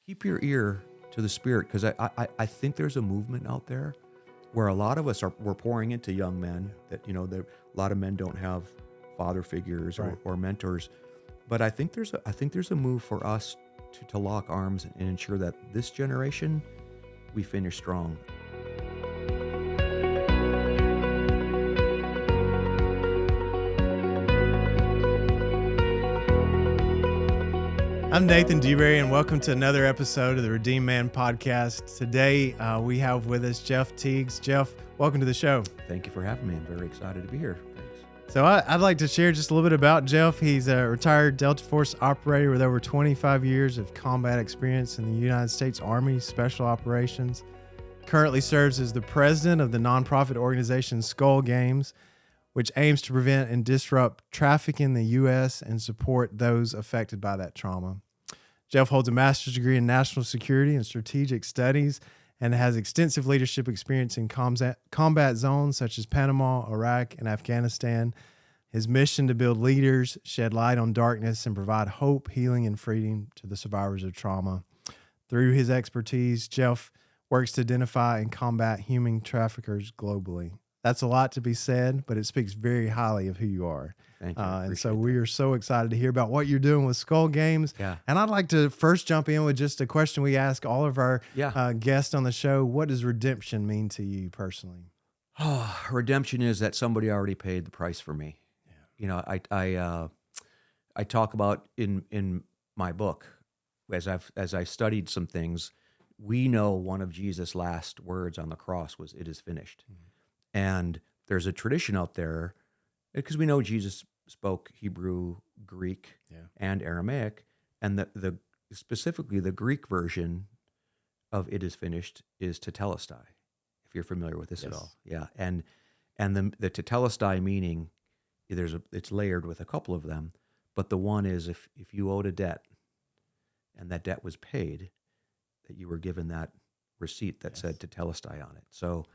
keep your ear to the Spirit, because I think there's a movement out there where a lot of us we're pouring into young men that, a lot of men don't have father figures or mentors. But I think there's a move for us to lock arms and ensure that this generation, we finish strong. I'm Nate Dewberry, and welcome to another episode of the Redeemed Man podcast. Today, we have with us Jeff Tiegs. Jeff, welcome to the show. Thank you for having me. I'm very excited to be here. Thanks. So I'd like to share just a little bit about Jeff. He's a retired Delta Force operator with over 25 years of combat experience in the United States Army Special Operations. Currently serves as the president of the nonprofit organization Skull Games, which aims to prevent and disrupt trafficking in the U.S. and support those affected by that trauma. Jeff holds a master's degree in national security and strategic studies and has extensive leadership experience in combat zones such as Panama, Iraq, and Afghanistan. His mission to build leaders, shed light on darkness, and provide hope, healing, and freedom to the survivors of trauma. Through his expertise, Jeff works to identify and combat human traffickers globally. That's a lot to be said, but it speaks very highly of who you are. Thank you. And so we are so excited to hear about what you're doing with Skull Games. Yeah. And I'd like to first jump in with just a question we ask all of our guests on the show. What does redemption mean to you personally? Redemption is that somebody already paid the price for me. Yeah. I talk about in my book, as I studied some things, we know one of Jesus' last words on the cross was, "It is finished." Mm-hmm. And there's a tradition out there, because we know Jesus spoke Hebrew, Greek, and Aramaic, and the specifically the Greek version of "it is finished" is tetelestai, if you're familiar with this at all. Yeah, and the tetelestai meaning, it's layered with a couple of them, but the one is if you owed a debt and that debt was paid, that you were given that receipt that said tetelestai on it. So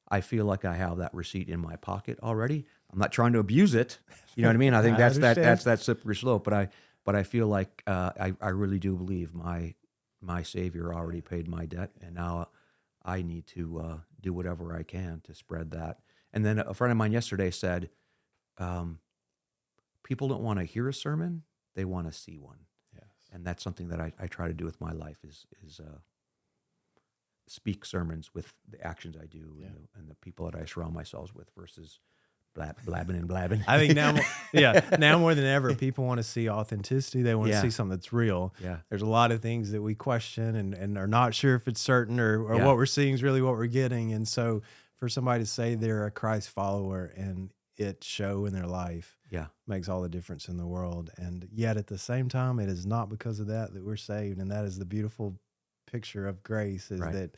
I feel like I have that receipt in my pocket already. I'm not trying to abuse it. You know what I mean? I think that's that slippery slope. But I feel like I really do believe my Savior already paid my debt, and now I need to do whatever I can to spread that. And then a friend of mine yesterday said, people don't want to hear a sermon; they want to see one. Yes. And that's something that I try to do with my life is speak sermons with the actions I do and the people that I surround myself with versus blabbing and blabbing. I think now more than ever, people want to see authenticity. They want to see something that's real. Yeah. There's a lot of things that we question and are not sure if it's certain or what we're seeing is really what we're getting. And so for somebody to say they're a Christ follower and it show in their life makes all the difference in the world. And yet at the same time, it is not because of that we're saved. And that is the beautiful picture of grace is that,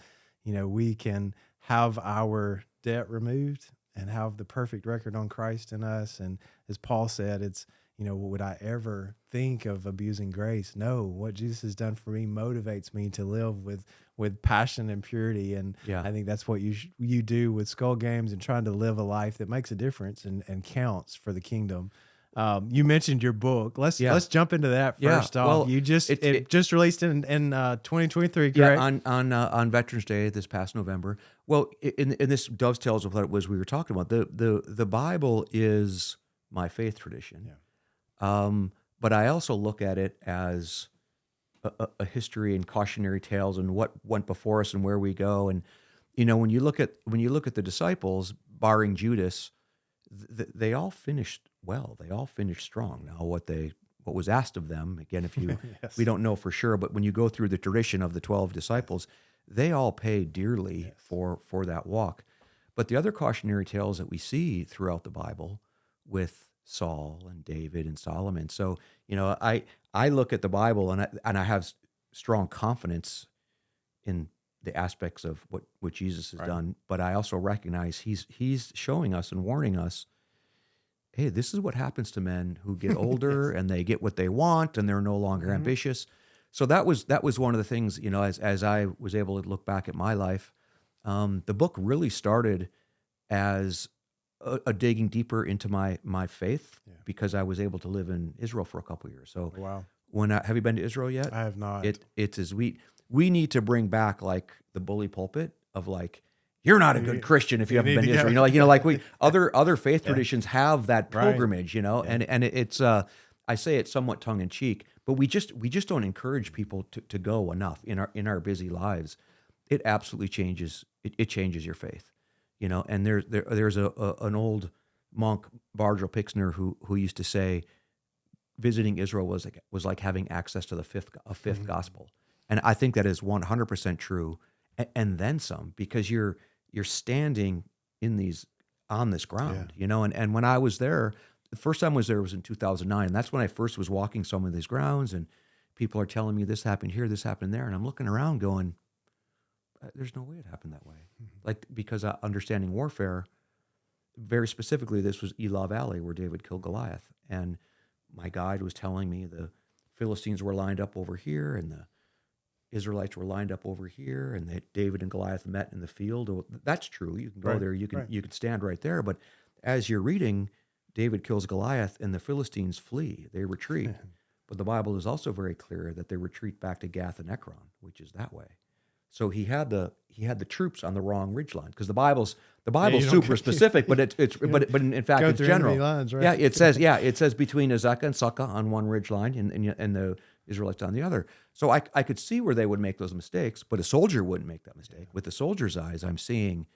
we can have our debt removed and have the perfect record on Christ in us. And as Paul said, it's, would I ever think of abusing grace? No, what Jesus has done for me motivates me to live with passion and purity. And I think that's what you do with Skull Games and trying to live a life that makes a difference and counts for the kingdom. You mentioned your book. Let's jump into that first off. Well, you it just released in 2023, correct? Yeah, on Veterans Day this past November. Well, and this dovetails with what it was we were talking about. The Bible is my faith tradition, but I also look at it as a history and cautionary tales and what went before us and where we go. And when you look at the disciples, barring Judas, they all finished well. They all finished strong. Now, what was asked of them, again, if you we don't know for sure, but when you go through the tradition of the 12 disciples, they all paid dearly for that walk. But the other cautionary tales that we see throughout the Bible with Saul and David and Solomon. So, I look at the Bible and I have strong confidence in the aspects of what Jesus has done, but I also recognize he's showing us and warning us, hey, this is what happens to men who get older and they get what they want and they're no longer ambitious. So that was one of the things, as I was able to look back at my life, the book really started as a digging deeper into my faith because I was able to live in Israel for a couple of years. So wow. Have you been to Israel yet? I have not. It's as we need to bring back like the bully pulpit of like, you're not a good Christian if you haven't been to Israel. Like we other faith traditions have that pilgrimage, and it's I say it somewhat tongue in cheek, but we just don't encourage people to go enough in our busy lives. It absolutely changes. It changes your faith, And there's an old monk, Bardrell Pixner, who used to say, visiting Israel was like having access to the fifth gospel, and I think that is 100% true, and then some, because you're standing on this ground, And when I was there, the first time I was there was in 2009, and that's when I first was walking some of these grounds, and people are telling me this happened here, this happened there, and I'm looking around going, there's no way it happened that way, like because understanding warfare. Very specifically, this was Elah Valley where David killed Goliath, and my guide was telling me the Philistines were lined up over here, and the Israelites were lined up over here, and that David and Goliath met in the field. That's true. You can go there. You can stand right there. But as you're reading, David kills Goliath, and the Philistines flee. They retreat. But the Bible is also very clear that they retreat back to Gath and Ekron, which is that way. So he had the troops on the wrong ridgeline, because the Bible's super specific, but but in fact it's general. Lines, right? Yeah, it says between Azekah and Sukkah on one ridgeline and the Israelites on the other. So I could see where they would make those mistakes, but a soldier wouldn't make that mistake. With the soldier's eyes, I'm seeing,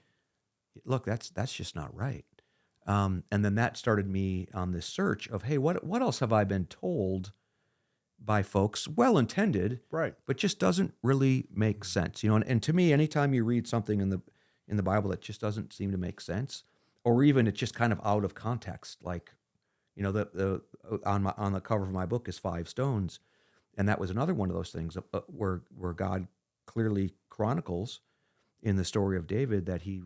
look, that's just not right. And then that started me on this search of, hey, what else have I been told by folks, well-intended, right, but just doesn't really make sense, And to me, anytime you read something in the Bible that just doesn't seem to make sense, or even it's just kind of out of context, like, the on the cover of my book is 5 stones, and that was another one of those things where God clearly chronicles in the story of David that he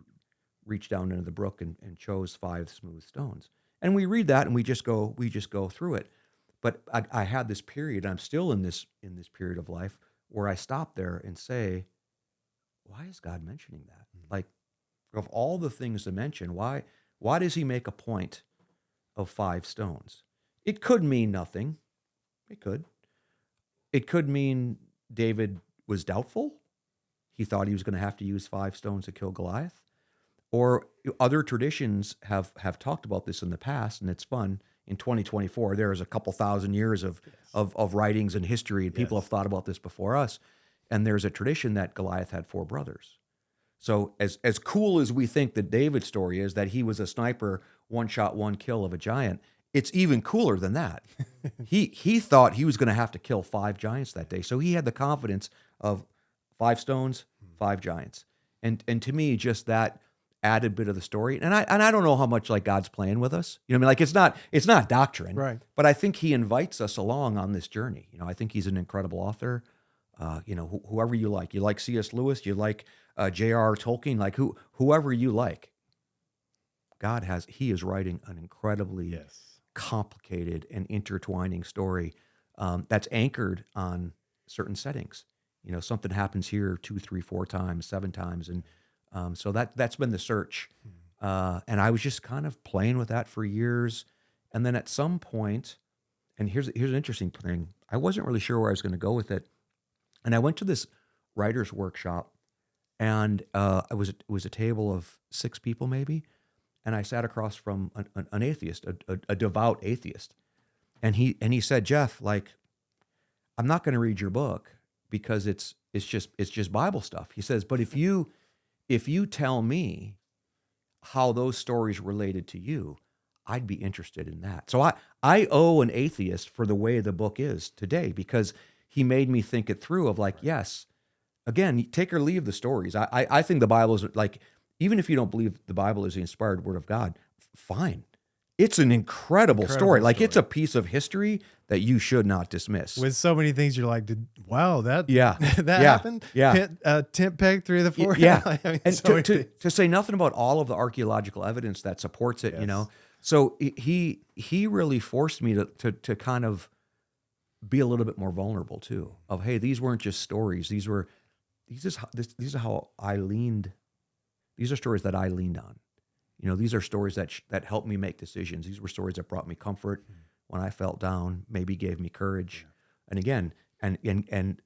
reached down into the brook and chose 5 smooth stones, and we read that and we just go through it. But I had this period, I'm still in this period of life where I stop there and say, why is God mentioning that? Like, of all the things to mention, why does he make a point of 5 stones? It could mean nothing. It could. It could mean David was doubtful. He thought he was going to have to use 5 stones to kill Goliath. Or other traditions have talked about this in the past, and it's fun. In 2024, there is a couple thousand years of writings and history, and people have thought about this before us. And there's a tradition that Goliath had 4 brothers. So as cool as we think that David's story is, that he was a sniper, 1 shot, 1 kill of a giant, it's even cooler than that. He thought he was going to have to kill 5 giants that day. So he had the confidence of 5 stones, 5 giants. And to me, just that added bit of the story, and I don't know how much like God's playing with us. Like it's not doctrine, right? But I think He invites us along on this journey. I think He's an incredible author. Whoever you like C.S. Lewis, you like J.R.R. Tolkien, like whoever you like. He is writing an incredibly complicated and intertwining story that's anchored on certain settings. Something happens here 2, 3, 4 times, 7 times, and so that's been the search. And I was just kind of playing with that for years. And then at some point, and here's an interesting thing, I wasn't really sure where I was going to go with it. And I went to this writer's workshop, and it was a table of 6 people maybe. And I sat across from an atheist, a devout atheist. And he said, Jeff, like, I'm not going to read your book because it's just Bible stuff. He says, but if you tell me how those stories related to you, I'd be interested in that. So I owe an atheist for the way the book is today, because he made me think it through of like, yes, again, take or leave the stories. I think the Bible is like, even if you don't believe the Bible is the inspired word of God, fine. It's an incredible story. Like, it's a piece of history that you should not dismiss. With so many things, you're like, wow, that that happened? Yeah. Tent peg 3 of the 4? Yeah. I mean, and so to say nothing about all of the archaeological evidence that supports it, So he really forced me to kind of be a little bit more vulnerable too. Of, hey, these weren't just stories. These are how I leaned. These are stories that I leaned on. These are stories that helped me make decisions. These were stories that brought me comfort when I felt down, maybe gave me courage. And again, and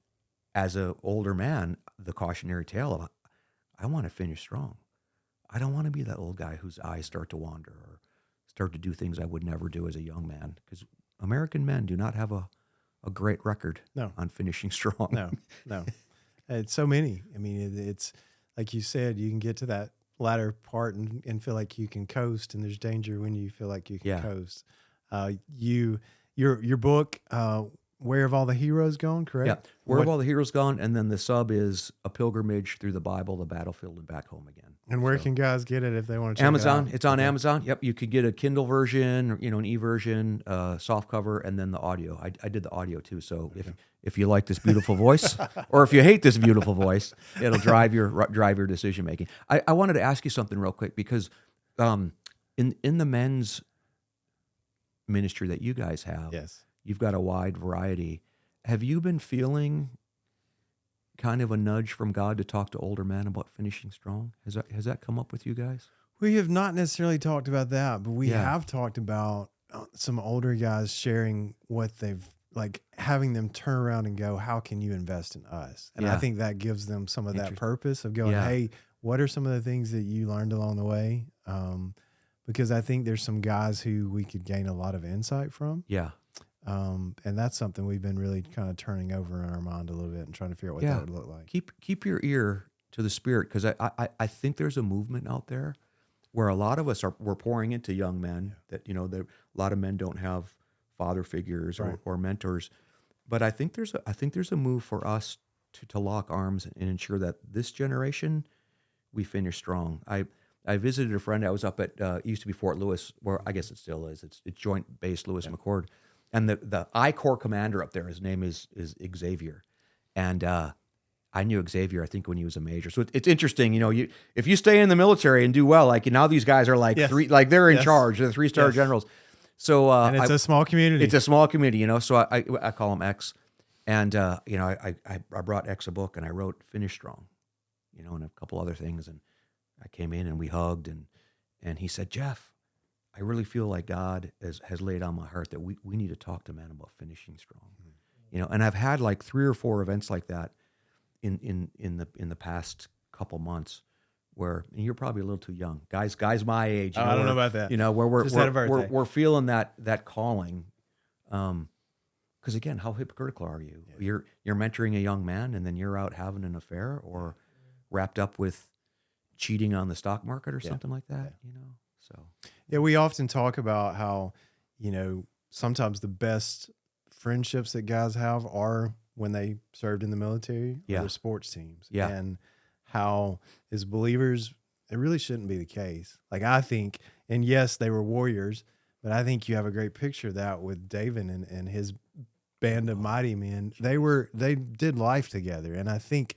as an older man, the cautionary tale of, I want to finish strong. I don't want to be that old guy whose eyes start to wander or start to do things I would never do as a young man, because American men do not have a great record on finishing strong. No. It's so many. I mean, it's like you said, you can get to that latter part and feel like you can coast, and there's danger when you feel like you can coast. Your book, Where Have All the Heroes Gone, correct? Yeah, Where Have All the Heroes Gone? And then the sub is A Pilgrimage Through the Bible, the Battlefield, and Back Home Again. And where can guys get it if they want to check Amazon. it out? It's on Amazon. Yep, you could get a Kindle version, an e-version, soft cover, and then the audio. I did the audio too, so if you like this beautiful voice, or if you hate this beautiful voice, it'll drive your decision making. I wanted to ask you something real quick, because in the men's ministry that you guys have, you've got a wide variety. Have you been feeling kind of a nudge from God to talk to older men about finishing strong? Has that come up with you guys? We have not necessarily talked about that, but we have talked about some older guys sharing what they've, like, having them turn around and go, how can you invest in us? And I think that gives them some of that purpose of going, hey, what are some of the things that you learned along the way? Because I think there's some guys who we could gain a lot of insight from. Yeah. And that's something we've been really kind of turning over in our mind a little bit and trying to figure out what that would look like. Keep your ear to the Spirit, because I think there's a movement out there where a lot of us we're pouring into young men that, a lot of men don't have father figures or mentors, but I think there's a move for us to lock arms and ensure that this generation, we finish strong. I visited a friend. I was up at it used to be Fort Lewis, where I guess it still is. It's Joint Base Lewis McChord. And the I Corps commander up there, his name is Xavier, and I knew Xavier, I think, when he was a major. So it's interesting, if you stay in the military and do well, like now these guys are like they're in charge, they're 3-star generals. So and it's a small community. It's a small community, So I call him X, and I brought X a book and I wrote Finish Strong, and a couple other things, and I came in and we hugged, and he said, Jeff, I really feel like God has laid on my heart that we need to talk to men about finishing strong, And I've had like 3 or 4 events like that in the past couple months, where, and you're probably a little too young, guys my age. I don't know about that. Where we're feeling that calling, because again, how hypocritical are you? Yeah. You're mentoring a young man, and then you're out having an affair or wrapped up with cheating on the stock market or something like that, So we often talk about how, sometimes the best friendships that guys have are when they served in the military or the sports teams. And how, as believers, it really shouldn't be the case. Like, I think, and yes, they were warriors, but I think you have a great picture of that with David and his band of mighty men. They did life together. And I think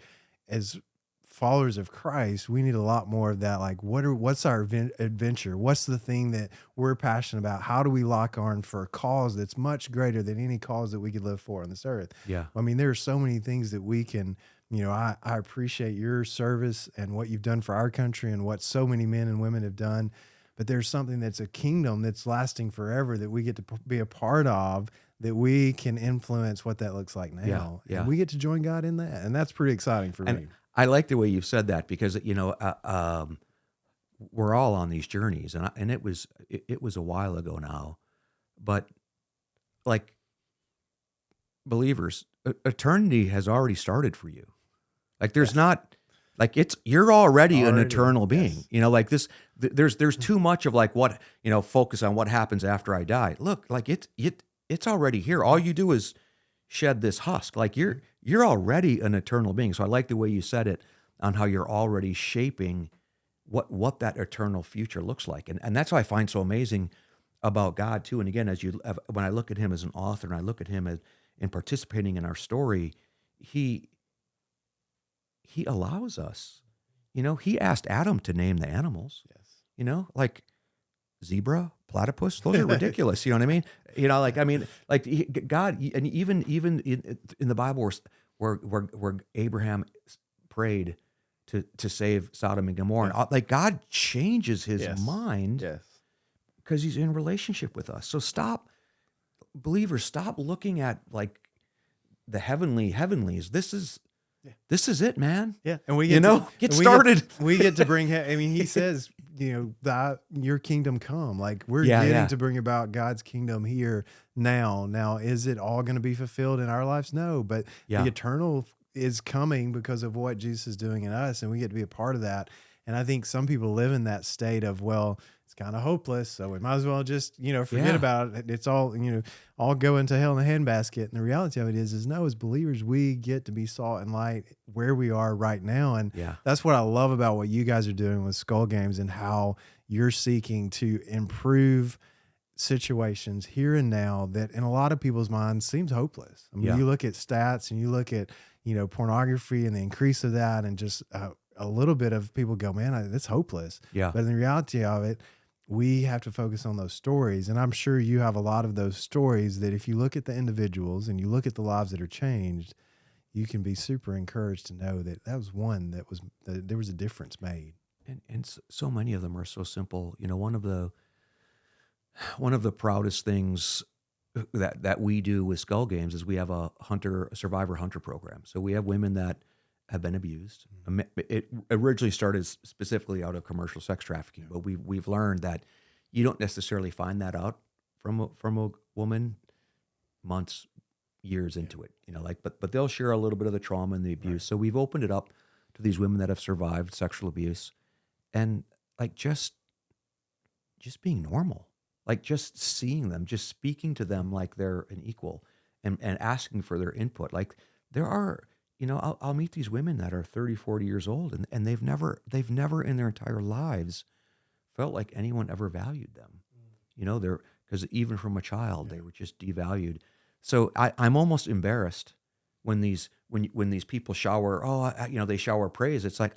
as followers of Christ, we need a lot more of that. Like, what's our adventure? What's the thing that we're passionate about? How do we lock arms for a cause that's much greater than any cause that we could live for on this earth? Yeah. I mean, there are so many things that we can, I appreciate your service and what you've done for our country and what so many men and women have done. But there's something that's a kingdom that's lasting forever that we get to be a part of, that we can influence what that looks like now. Yeah. And we get to join God in that. And that's pretty exciting for me. I like the way you've said that, because we're all on these journeys, and it was a while ago now, but like believers, eternity has already started for you. Like there's not like you're already an eternal being. Like this. There's too much of like what focus on what happens after I die. Look, like it's already here. All you do is shed this husk. Like you're already an eternal being. So I like the way you said it on how you're already shaping what that eternal future looks like. And that's what I find so amazing about God too. And again, when I look at him as an author and I look at him as in participating in our story, he allows us, he asked Adam to name the animals, like zebra, platypus, those are ridiculous. You know what I mean? God, and even in the Bible where Abraham prayed to save Sodom and Gomorrah, like God changes his mind because he's in relationship with us. So believers, stop looking at like the heavenlies. This is This is it, man. Yeah. And we get started. We get to bring, I mean, he says, that your kingdom come, like we're getting to bring about God's kingdom here now. Now, is it all going to be fulfilled in our lives? No, but the eternal is coming because of what Jesus is doing in us, and we get to be a part of that. And I think some people live in that state of, well, it's kind of hopeless, so we might as well just, forget about it. It's all, all go into hell in a handbasket. And the reality of it is no, as believers, we get to be salt and light where we are right now. And that's what I love about what you guys are doing with Skull Games and how you're seeking to improve situations here and now that in a lot of people's minds seems hopeless. I mean, you look at stats and you look at, pornography and the increase of that, and just a little bit of people go, man, that's hopeless. Yeah. But in the reality of it, we have to focus on those stories. And I'm sure you have a lot of those stories that if you look at the individuals and you look at the lives that are changed, you can be super encouraged to know that was one that there was a difference made. And so many of them are so simple. One of the proudest things that we do with Skull Games is we have a survivor hunter program. So we have women that have been abused. It originally started specifically out of commercial sex trafficking, but we've learned that you don't necessarily find that out from a woman months, years into it. But they'll share a little bit of the trauma and the abuse. Right. So we've opened it up to these women that have survived sexual abuse, and just being normal. Like just seeing them, just speaking to them like they're an equal, and asking for their input. Like there are, I'll meet these women that are 30, 40 years old, and they've never in their entire lives felt like anyone ever valued them. Because even from a child, they were just devalued. So I'm almost embarrassed when these people shower, they shower praise. It's like,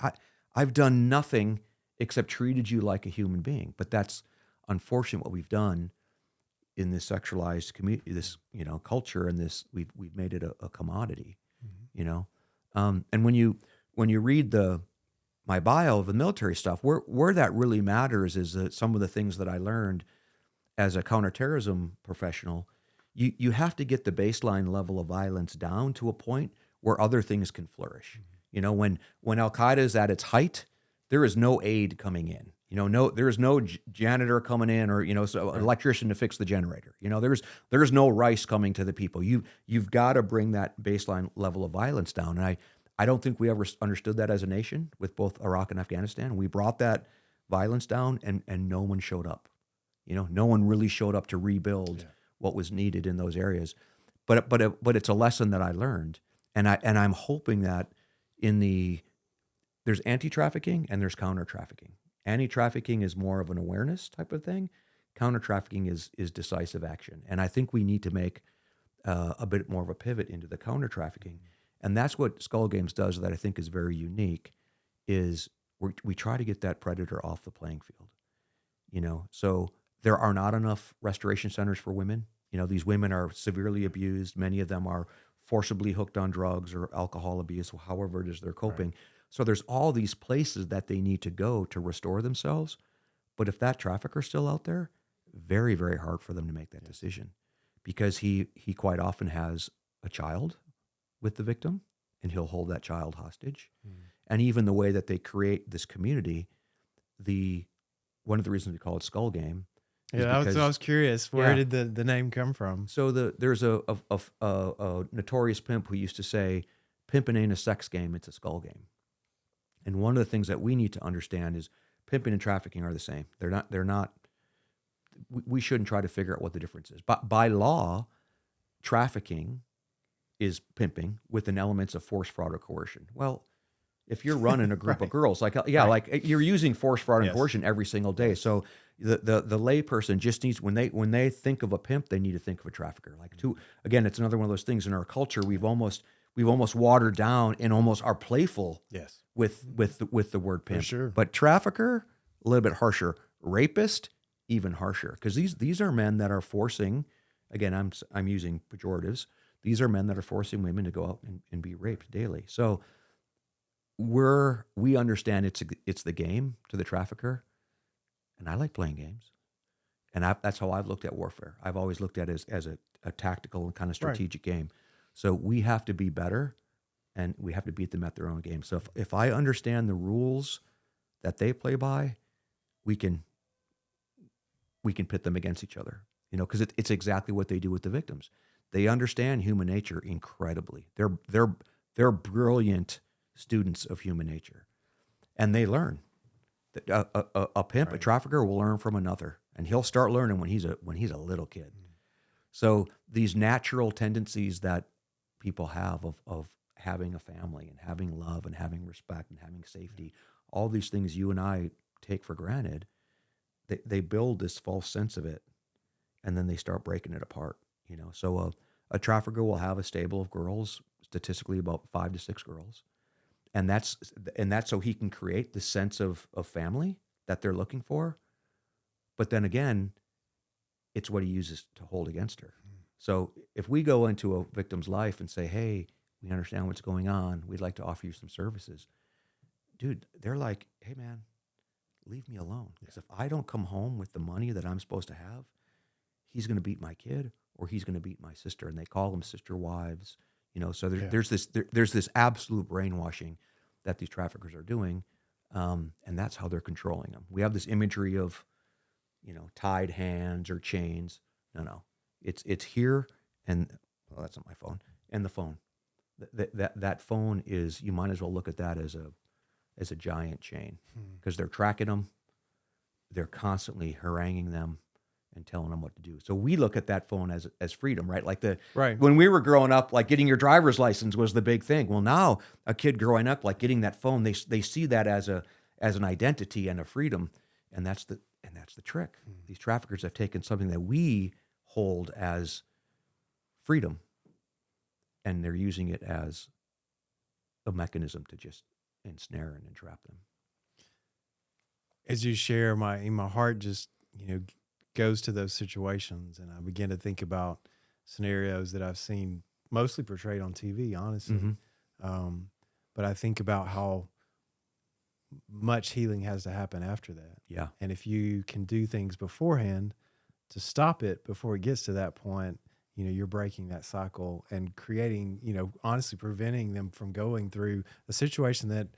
I've done nothing except treated you like a human being. But that's unfortunate what we've done in this sexualized community, this culture, and this we've made it a commodity, and when you read my bio of the military stuff, where that really matters is that some of the things that I learned as a counterterrorism professional, you have to get the baseline level of violence down to a point where other things can flourish. When Al Qaeda is at its height, there is no aid coming in. There's no janitor coming in, or so an electrician to fix the generator. There's no rice coming to the people. You've got to bring that baseline level of violence down. And I don't think we ever understood that as a nation with both Iraq and Afghanistan. We brought that violence down, and no one showed up. No one really showed up to rebuild what was needed in those areas. But it's a lesson that I learned, and I'm hoping that there's anti-trafficking and there's counter-trafficking. Anti-trafficking is more of an awareness type of thing. Counter-trafficking is decisive action. And I think we need to make a bit more of a pivot into the counter-trafficking. And that's what Skull Games does that I think is very unique, is we try to get that predator off the playing field. So there are not enough restoration centers for women. These women are severely abused. Many of them are forcibly hooked on drugs or alcohol abuse, or however it is they're coping. Right. So there's all these places that they need to go to restore themselves. But if that trafficker's still out there, very, very hard for them to make that decision, because he quite often has a child with the victim, and he'll hold that child hostage. And even the way that they create this community, one of the reasons we call it Skull Game. I was curious. Where did the name come from? So there's a notorious pimp who used to say, "Pimping ain't a sex game; it's a skull game." And one of the things that we need to understand is pimping and trafficking are the same. They're not. We shouldn't try to figure out what the difference is. But by law, trafficking is pimping with an elements of force, fraud, or coercion. Well, if you're running a group of girls, like you're using force, fraud, and coercion every single day. So the lay person just needs, when they think of a pimp, they need to think of a trafficker. Again, it's another one of those things in our culture we've almost watered down and almost are playful with the word pimp. For sure. But trafficker, a little bit harsher. Rapist, even harsher, because these are men that are forcing. Again, I'm using pejoratives. These are men that are forcing women to go out and be raped daily. So we understand it's the game to the trafficker, and I like playing games, and that's how I've looked at warfare. I've always looked at it as a tactical and kind of strategic game. So we have to be better and we have to beat them at their own game. So if I understand the rules that they play by, we can pit them against each other, because it's exactly what they do with the victims. They understand human nature incredibly. They're brilliant students of human nature, and they learn. A pimp, a trafficker will learn from another, and he'll start learning when he's a little kid. So these natural tendencies that people have of having a family and having love and having respect and having safety, all these things you and I take for granted, they build this false sense of it, and then they start breaking it apart. So a trafficker will have a stable of girls, statistically about 5 to 6 girls, and that's so he can create the sense of family that they're looking for. But then again, it's what he uses to hold against her. So if we go into a victim's life and say, hey, we understand what's going on, we'd like to offer you some services. Dude, they're like, hey man, leave me alone. Because if I don't come home with the money that I'm supposed to have, he's going to beat my kid or he's going to beat my sister. And they call them sister wives. So there's this absolute brainwashing that these traffickers are doing. And that's how they're controlling them. We have this imagery of, tied hands or chains. No. It's here, and that's not my phone. And the phone, that phone is, you might as well look at that as a giant chain, because they're tracking them, they're constantly haranguing them and telling them what to do. So we look at that phone as freedom, right? Like when we were growing up, like getting your driver's license was the big thing. Well, now a kid growing up, like getting that phone, they see that as an identity and a freedom, and that's the trick. These traffickers have taken something that we hold as freedom, and they're using it as a mechanism to just ensnare and entrap them. As you share, my heart just goes to those situations, and I begin to think about scenarios that I've seen mostly portrayed on TV, honestly. But I think about how much healing has to happen after that. Yeah. And if you can do things beforehand to stop it before it gets to that point, you're breaking that cycle and creating, honestly preventing them from going through a situation that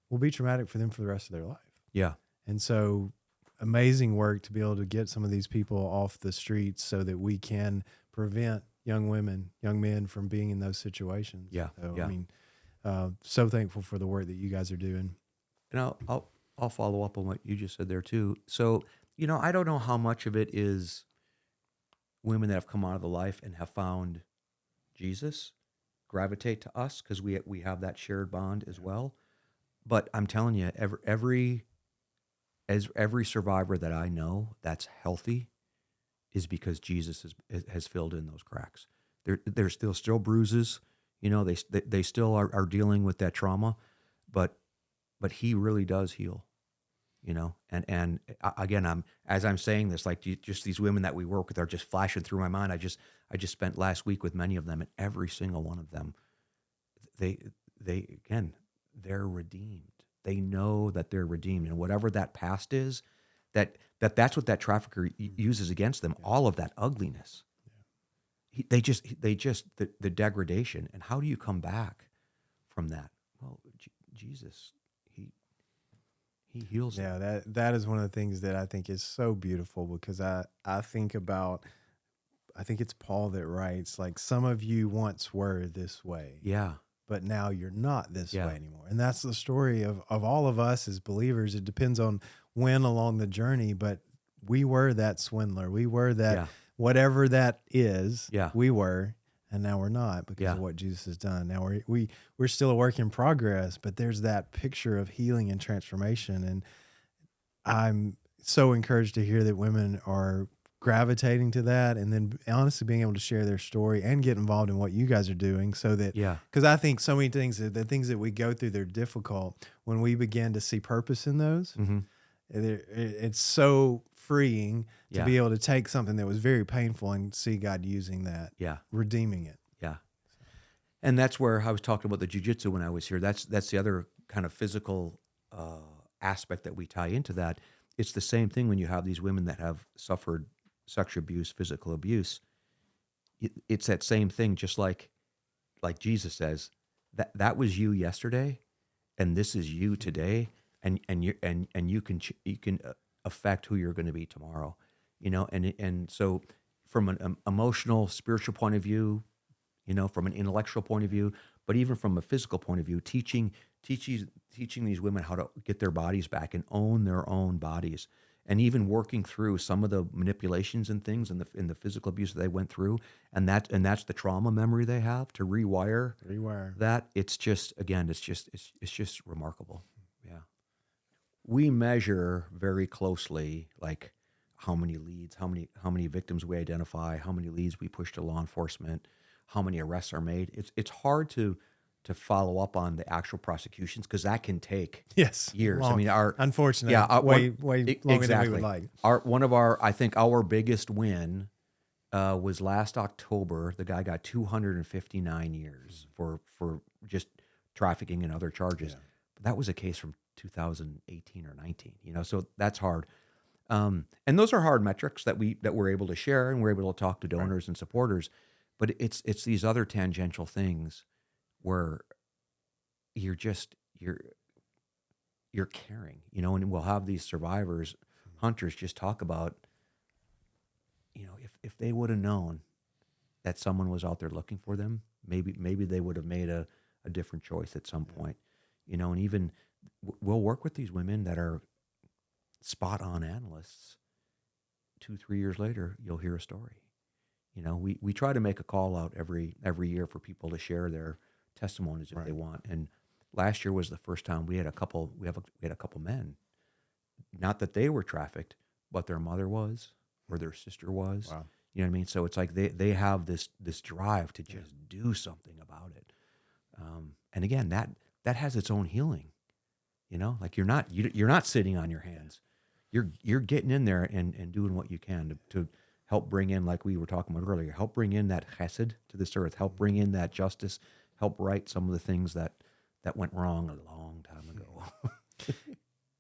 will be traumatic for them for the rest of their life. Yeah. And so amazing work to be able to get some of these people off the streets so that we can prevent young women, young men from being in those situations. Yeah. So, yeah. I mean, so thankful for the work that you guys are doing. And I'll follow up on what you just said there too. So, I don't know how much of it is women that have come out of the life and have found Jesus gravitate to us because we have that shared bond as well. But I'm telling you, every survivor that I know that's healthy is because Jesus has filled in those cracks. There's still bruises, they still are dealing with that trauma, but he really does heal, and again, as I'm saying this, like just these women that we work with are just flashing through my mind. I just spent last week with many of them, and every single one of them, they're redeemed. They know that they're redeemed, and whatever that past is, that's what that trafficker uses against them. All of that ugliness, they just the degradation. And how do you come back from that? Well, Jesus, he heals. Yeah, that is one of the things that I think is so beautiful, because I think it's Paul that writes, like, some of you once were this way. Yeah. But now you're not this way anymore. And that's the story of all of us as believers. It depends on when along the journey, but we were that swindler. We were that whatever that is, we were, and now we're not because of what Jesus has done. Now we're still a work in progress, but there's that picture of healing and transformation. And I'm so encouraged to hear that women are gravitating to that, and then honestly being able to share their story and get involved in what you guys are doing, so that, because I think so many things, the things that we go through, they're difficult. When we begin to see purpose in those, it's so freeing to be able to take something that was very painful and see God using that, redeeming it. And that's where I was talking about the jiu-jitsu when I was here. That's the other kind of physical aspect that we tie into that. It's the same thing when you have these women that have suffered sexual abuse, physical abuse. It's that same thing, just like Jesus says, that was you yesterday, and this is you today, and you can affect who you're going to be tomorrow, and so from an emotional, spiritual point of view, from an intellectual point of view, but even from a physical point of view, teaching these women how to get their bodies back and own their own bodies, and even working through some of the manipulations and things in the physical abuse that they went through, and that's the trauma memory they have to rewire that. It's just remarkable. Yeah, we measure very closely, like how many leads, how many victims we identify, how many leads we push to law enforcement, how many arrests are made. It's hard to follow up on the actual prosecutions because that can take years. Long, I mean, unfortunately, way longer than we would like. I think our biggest win was last October. The guy got 259 years for just trafficking and other charges. Yeah. But that was a case from 2018 or 19. So that's hard. And those are hard metrics that we're able to share, and we're able to talk to donors and supporters. But it's these other tangential things where you're caring, and we'll have these survivors, hunters, just talk about, if they would have known that someone was out there looking for them, maybe they would have made a different choice at some point, and even we'll work with these women that are spot on analysts. 2-3 years later, you'll hear a story. We try to make a call out every year for people to share their testimonies if they want. And last year was the first time we had a couple men, not that they were trafficked, but their mother was or their sister was. Wow. You know what I mean? So it's like they have this drive to just do something about it. And again, that has its own healing. Like you're not sitting on your hands. You're getting in there and doing what you can to help bring in, like we were talking about earlier, help bring in that chesed to this earth, help bring in that justice, help right some of the things that went wrong a long time ago.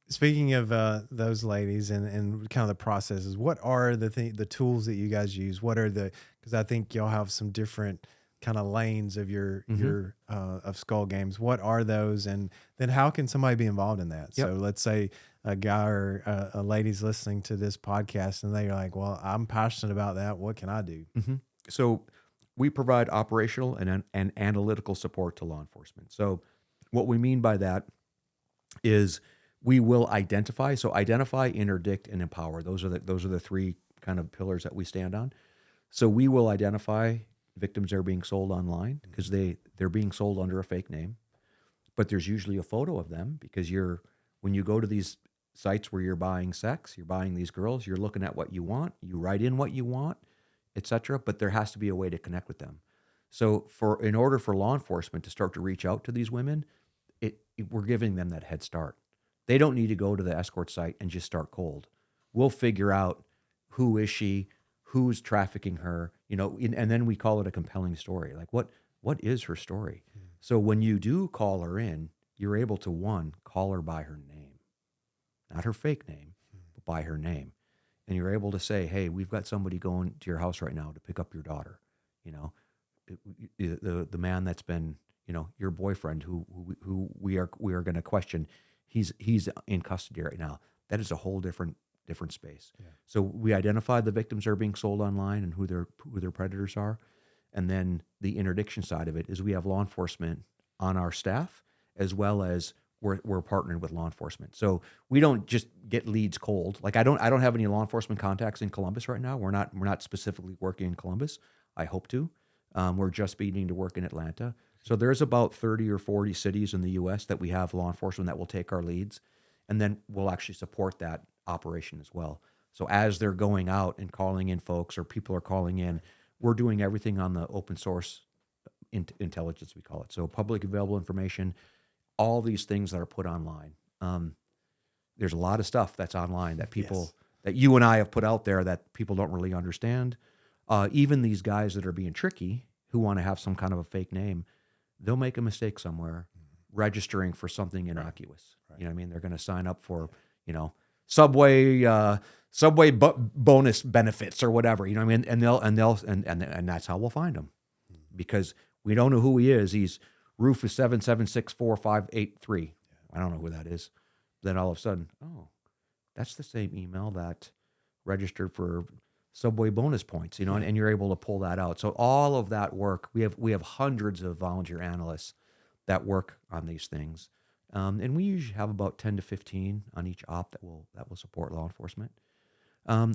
Speaking of those ladies and kind of the processes, what are the tools that you guys use? What are because I think y'all have some different kind of lanes of your of Skull Games. What are those, and then how can somebody be involved in that? Yep. So let's say a guy or a lady's listening to this podcast and they're like, well, I'm passionate about that. What can I do? Mm-hmm. So we provide operational and analytical support to law enforcement. So what we mean by that is we will identify, interdict, and empower. Those are the three kind of pillars that we stand on. So we will identify victims that are being sold online because they're being sold under a fake name, but there's usually a photo of them because when you go to these sites where you're buying sex, you're buying these girls, you're looking at what you want, you write in what you want, etc. But there has to be a way to connect with them. So in order for law enforcement to start to reach out to these women, we're giving them that head start. They don't need to go to the escort site and just start cold. We'll figure out who is she, who's trafficking her, and then we call it a compelling story. Like what is her story? Mm-hmm. So when you do call her in, you're able to call her by her name. Not her fake name, but by her name. And you're able to say, hey, we've got somebody going to your house right now to pick up your daughter. The man that's been, your boyfriend who we are going to question, he's in custody right now. That is a whole different space. Yeah. So we identify the victims that are being sold online and who their predators are. And then the interdiction side of it is we have law enforcement on our staff, as well as we're partnered with law enforcement. So we don't just get leads cold. Like I don't have any law enforcement contacts in Columbus right now. We're not specifically working in Columbus. I hope to. We're just beginning to work in Atlanta. So there's about 30 or 40 cities in the U.S. that we have law enforcement that will take our leads, and then we'll actually support that operation as well. So as they're going out and calling in folks, or people are calling in, we're doing everything on the open source intelligence, we call it. So public available information, all these things that are put online. There's a lot of stuff that's online that people, that you and I have put out there that people don't really understand. Even these guys that are being tricky, who want to have some kind of a fake name, they'll make a mistake somewhere registering for something innocuous. Right. You know what I mean? They're going to sign up for, Subway bonus benefits or whatever, you know what I mean? And that's how we'll find him, because we don't know who he is. roof is 7764583. I don't know who that is. Then all of a sudden, oh, that's the same email that registered for subway bonus points, and you're able to pull that out. So all of that work, we have hundreds of volunteer analysts that work on these things. And we usually have about 10 to 15 on each op that will support law enforcement.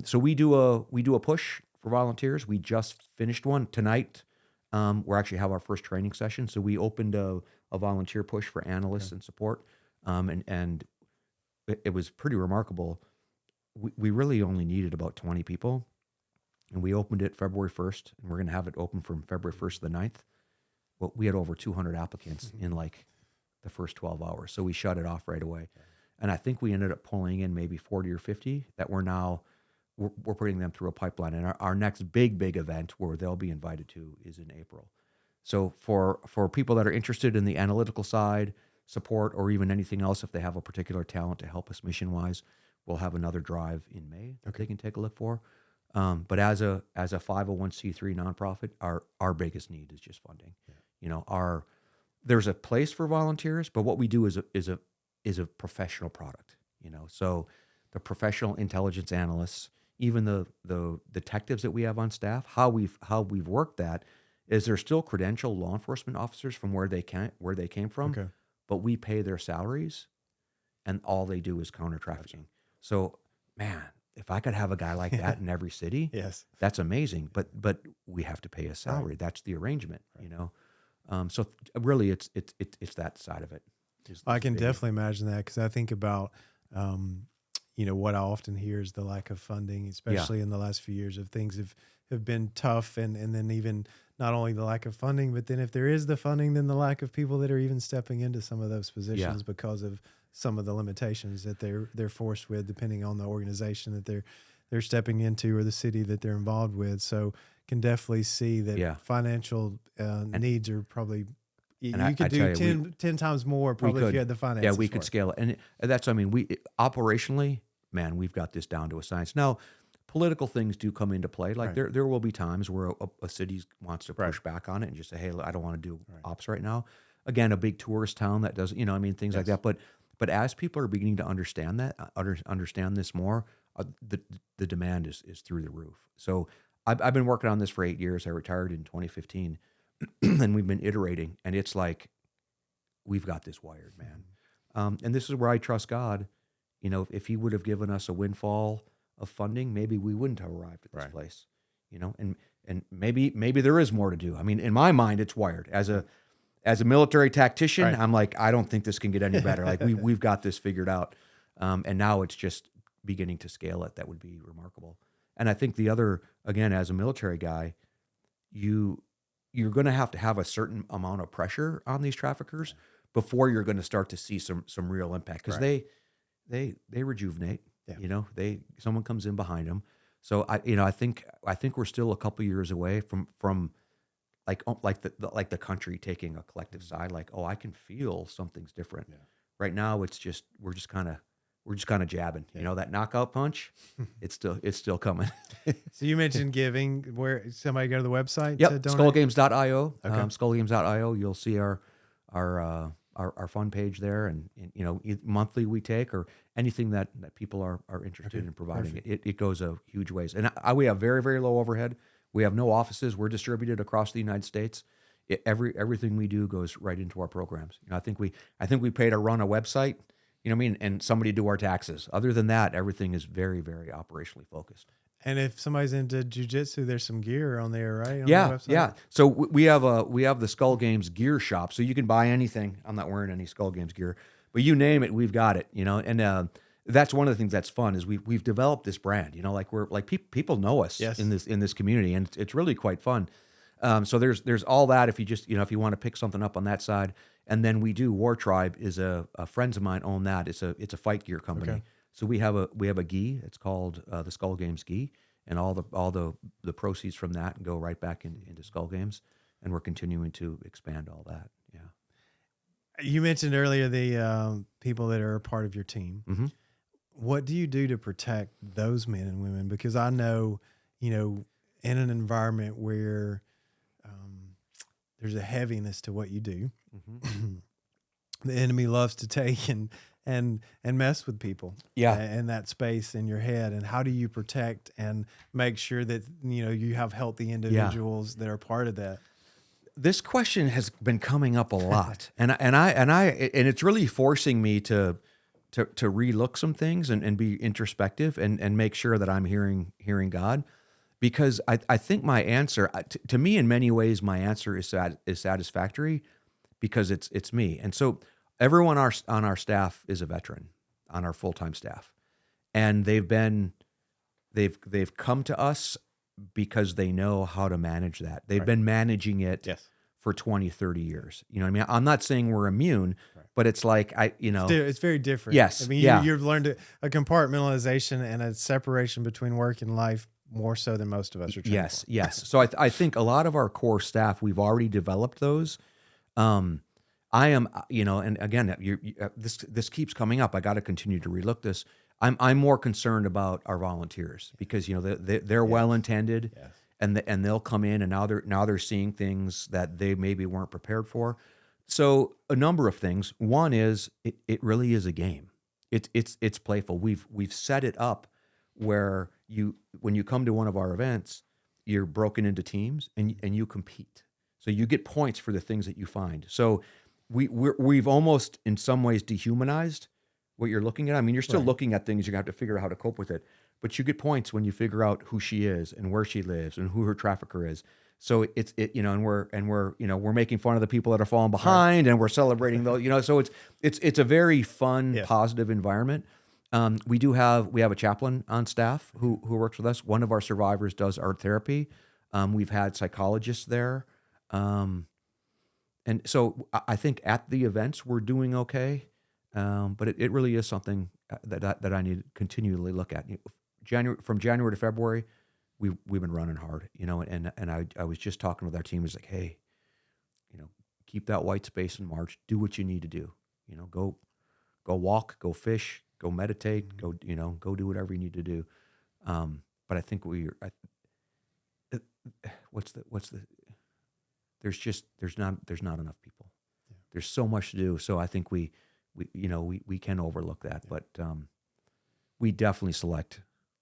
So we do a push for volunteers. We just finished one tonight. We actually have our first training session. So we opened a volunteer push for analysts and support. And it was pretty remarkable. We really only needed about 20 people. And we opened it February 1st, and we're going to have it open from February 1st to the 9th. Well, we had over 200 applicants in like the first 12 hours. So we shut it off right away. And I think we ended up pulling in maybe 40 or 50 that we're putting them through a pipeline. And our next big event where they'll be invited to is in April. So for people that are interested in the analytical side, support, or even anything else, if they have a particular talent to help us mission-wise, we'll have another drive in May that they can take a look for. But as a 501c3 nonprofit, our biggest need is just funding. There's a place for volunteers, but what we do is a professional product. So the professional intelligence analysts, even the detectives that we have on staff, how we've worked that is they're still credentialed law enforcement officers from where they came from, but we pay their salaries, and all they do is counter trafficking. Gotcha. So, man, if I could have a guy like that in every city, yes, that's amazing. But we have to pay a salary. Right. That's the arrangement, So really, it's that side of it. I can definitely imagine that, because I think about, what I often hear is the lack of funding, especially in the last few years of things have been tough, and then even not only the lack of funding, but then if there is the funding, then the lack of people that are even stepping into some of those positions because of some of the limitations that they're forced with, depending on the organization that they're stepping into or the city that they're involved with. So can definitely see that financial needs are probably, you could do 10 times more probably if you had the finances. Yeah, we could scale it. And that's, we operationally, man, we've got this down to a science. Now, political things do come into play. Like there will be times where a city wants to push back on it and just say, hey, I don't want to do ops right now. Again, a big tourist town that does, things like that. But as people are beginning to understand that, understand this more, the demand is through the roof. So I've been working on this for 8 years. I retired in 2015, and we've been iterating. And it's like, we've got this wired, man. And this is where I trust God. If He would have given us a windfall of funding, maybe we wouldn't have arrived at this place. And maybe there is more to do. In my mind, it's wired. As a military tactician, I'm like, I don't think this can get any better. Like we've got this figured out. And now it's just beginning to scale it. That would be remarkable. And I think the other, again, as a military guy, you're going to have a certain amount of pressure on these traffickers before you're going to start to see some real impact, because they rejuvenate. Yeah. Someone comes in behind them. So I think we're still a couple years away from like the country taking a collective side. Like, oh, I can feel something's different. Yeah. Right now, it's just we're just kind of jabbing. Yeah. That knockout punch, it's still coming. So you mentioned giving. Where somebody go to the website? Yep, to donate? skullgames.io. Okay. Skullgames.io. You'll see our fund page there, and monthly we take, or anything that people are interested in providing. It goes a huge ways. And we have very, very low overhead. We have no offices. We're distributed across the United States. Everything we do goes right into our programs. I think we pay to run a website, and somebody do our taxes. Other than that, everything is very, very operationally focused. And if somebody's into jiu-jitsu, there's some gear on there, right? On the website? Yeah. So we have the Skull Games gear shop. So you can buy anything. I'm not wearing any Skull Games gear, but you name it, we've got it. And that's one of the things that's fun is we've developed this brand. People know us in this community, and it's really quite fun. So there's all that. If you just if you want to pick something up on that side, and then we do War Tribe is a friends of mine own that. It's a fight gear company. Okay. So we have a gi. It's called the Skull Games gi, and all the proceeds from that go right back into Skull Games, and we're continuing to expand all that. Yeah. You mentioned earlier the people that are a part of your team. Mm-hmm. What do you do to protect those men and women? Because I know, in an environment where there's a heaviness to what you do, the enemy loves to take and mess with people in that space in your head. And how do you protect and make sure that you have healthy individuals that are part of that? This question has been coming up a lot, and it's really forcing me to relook some things and be introspective and make sure that I'm hearing God, because I think my answer to me, in many ways, my answer is satisfactory, because it's me. And so everyone on our staff is a veteran, on our full-time staff, and they've come to us because they know how to manage that. They've been managing it for 20, 30 years. You know what I mean? I'm not saying we're immune, but it's like, it's very different. Yes. I mean, you've learned a compartmentalization and a separation between work and life more so than most of us are trained for. Yes. So I think a lot of our core staff, we've already developed those. I am, and again, this keeps coming up. I got to continue to relook this. I'm more concerned about our volunteers, because they're well intended, and they'll come in, and now they're seeing things that they maybe weren't prepared for. So a number of things. One is it really is a game. It's playful. We've set it up where when you come to one of our events, you're broken into teams and you compete. So you get points for the things that you find. So we've almost in some ways dehumanized what you're looking at. I mean, you're still looking at things. You're gonna have to figure out how to cope with it, but you get points when you figure out who she is and where she lives and who her trafficker is. So and we're making fun of the people that are falling behind, and we're celebrating those. So it's a very fun, positive environment. We have a chaplain on staff who works with us. One of our survivors does art therapy. We've had psychologists there, and so I think at the events we're doing okay. But it really is something that I need to continually look at. From January to February, we've been running hard, and I was just talking with our team. It's like, hey, keep that white space in March. Do what you need to do. Go walk, go fish, go meditate, go do whatever you need to do. But I think there's not enough people. Yeah. There's so much to do. So I think we can overlook that, but we definitely select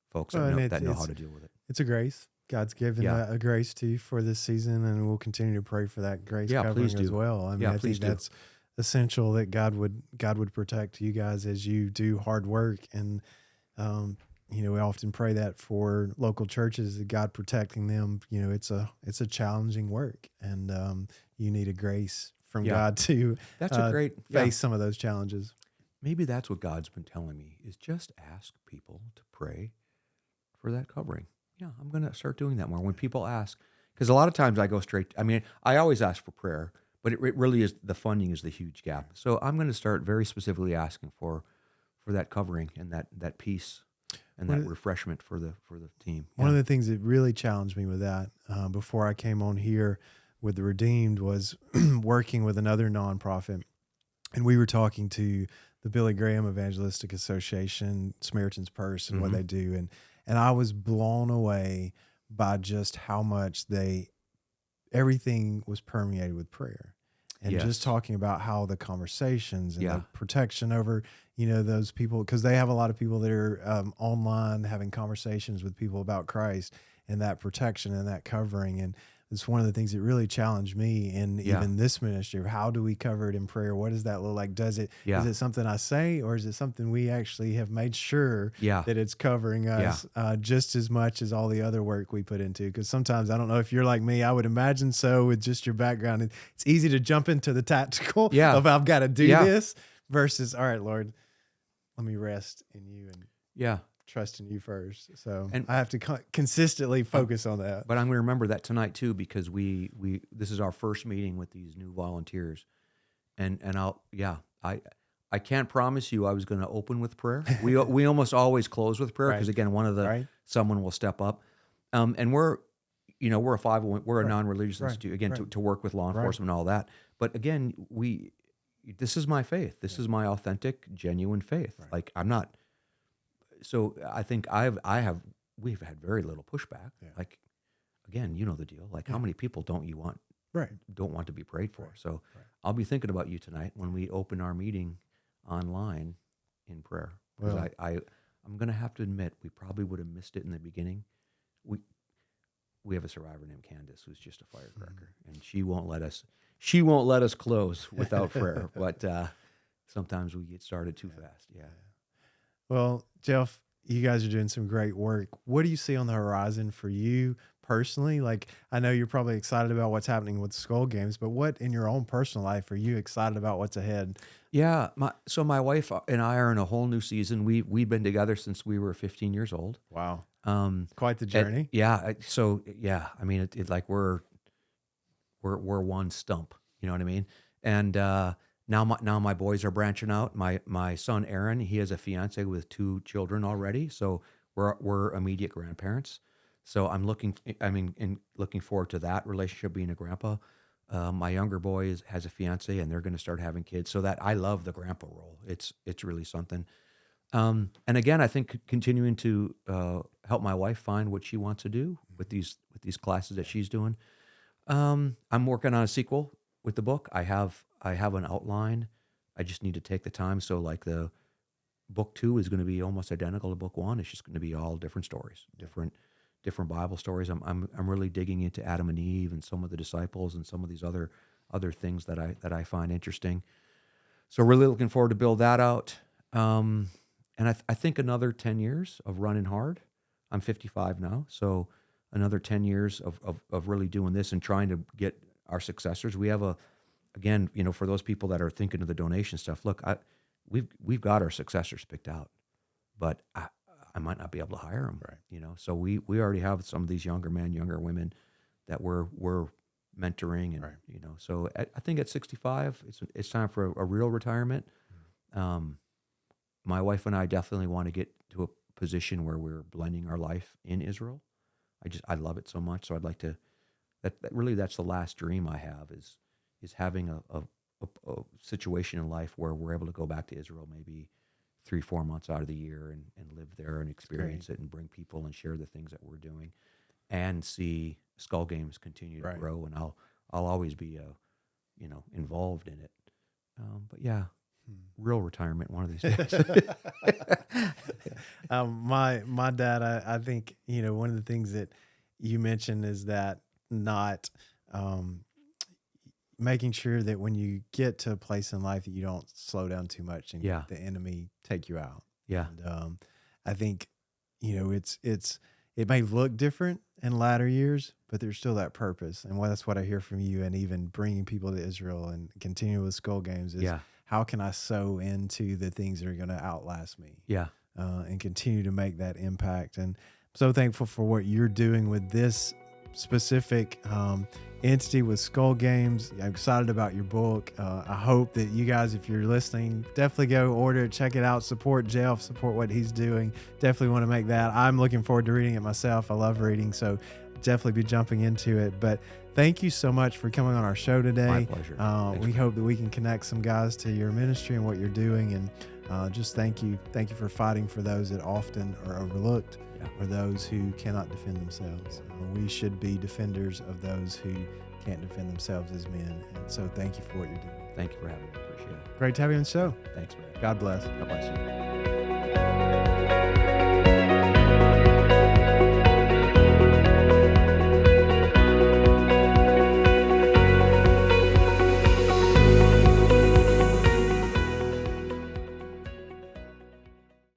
folks that know how to deal with it. It's a grace. God's given a grace to you for this season, and we'll continue to pray for that grace covering as well. I mean, I think that's essential, that God would protect you guys as you do hard work. And, we often pray that for local churches, that God protecting them. It's a challenging work, and you need a grace from God to face some of those challenges. Maybe that's what God's been telling me, is just ask people to pray for that covering. Yeah, I'm going to start doing that more. When people ask, because a lot of times I go straight, I always ask for prayer, but it really is, the funding is the huge gap. So I'm going to start very specifically asking for that covering and that peace and that refreshment for the team. One of the things that really challenged me with that before I came on here with the Redeemed was working with another nonprofit, and we were talking to the Billy Graham Evangelistic Association, Samaritan's Purse, and what they do, and I was blown away by just how much everything was permeated with prayer, and just talking about how the conversations and the protection over those people, because they have a lot of people that are online having conversations with people about Christ, and that protection and that covering. And it's one of the things that really challenged me in even this ministry. How do we cover it in prayer? What does that look like? Is it something I say, or is it something we actually have made sure that it's covering us just as much as all the other work we put into? Because sometimes, I don't know if you're like me, I would imagine so, with just your background, it's easy to jump into the tactical of I've got to do this versus, all right, Lord, let me rest in you and trust in you first. So I have to consistently focus on that. But I'm going to remember that tonight too, because this is our first meeting with these new volunteers, and I can't promise you I was going to open with prayer. We almost always close with prayer, because again, someone will step up, and we're a 501, we're a non-religious institute, again, to work with law enforcement and all that. But again, this is my faith. This is my authentic, genuine faith. Like, I'm not. So I think we've had very little pushback. Like, again, you know the deal. Like, how many people don't you want don't want to be prayed for. So I'll be thinking about you tonight when we open our meeting online in prayer. Because I'm going to have to admit, we probably would have missed it in the beginning. We have a survivor named Candace who's just a firecracker, and she won't let us close without prayer. But sometimes we get started too fast. Yeah. Well, Jeff, you guys are doing some great work. What do you see on the horizon for you personally? Like, I know you're probably excited about what's happening with Skull Games, but what in your own personal life are you excited about what's ahead? Yeah. My wife and I are in a whole new season. We've been together since we were 15 years old. Wow. Quite the journey. I mean, it like we're one stump, you know what I mean? And, now my boys are branching out. My son Aaron, he has a fiance with 2 children already, so we're immediate grandparents. So I'm looking forward to that relationship, being a grandpa. My younger boy has a fiance, and they're going to start having kids. So that I love the grandpa role. It's really something. And again, I think continuing to help my wife find what she wants to do with these classes that she's doing. I'm working on a sequel with the book. I have an outline. I just need to take the time. So like the book 2 is going to be almost identical to book 1. It's just going to be all different stories, different Bible stories. I'm really digging into Adam and Eve and some of the disciples and some of these other things that I find interesting. So really looking forward to build that out. And I think another 10 years of running hard. I'm 55 now, so another 10 years of really doing this and trying to get our successors. We have again, for those people that are thinking of the donation stuff, look, we've got our successors picked out, but I might not be able to hire them, right? So we already have some of these younger men, younger women that we're mentoring, and so I think at 65, it's time for a real retirement. My wife and I definitely want to get to a position where we're blending our life in Israel. I love it so much, so I'd like to. That's the last dream I have is having a situation in life where we're able to go back to Israel maybe 3-4 months out of the year and live there and experience it and bring people and share the things that we're doing and see Skull Games continue to grow. And I'll always be involved in it. But yeah, real retirement one of these days. My dad, I think, one of the things that you mentioned is that not making sure that when you get to a place in life that you don't slow down too much and the enemy take you out. Yeah. And I think, it may look different in latter years, but there's still that purpose. And that's what I hear from you, and even bringing people to Israel and continue with Skull Games is how can I sow into the things that are going to outlast me? Yeah. And continue to make that impact. And I'm so thankful for what you're doing with this specific entity with Skull Games. I'm excited about your book. I hope that you guys, if you're listening, definitely go order it, check it out, support Jeff, support what he's doing. Definitely want to make that. I'm looking forward to reading it myself. I love reading, so definitely be jumping into it. But thank you so much for coming on our show today. My pleasure. We hope that we can connect some guys to your ministry and what you're doing, and just thank you for fighting for those that often are overlooked or those who cannot defend themselves. We should be defenders of those who can't defend themselves as men. And so thank you for what you're doing. Thank you for having me. Appreciate it. Great to have you on the show. Thanks, man. God bless. God bless you.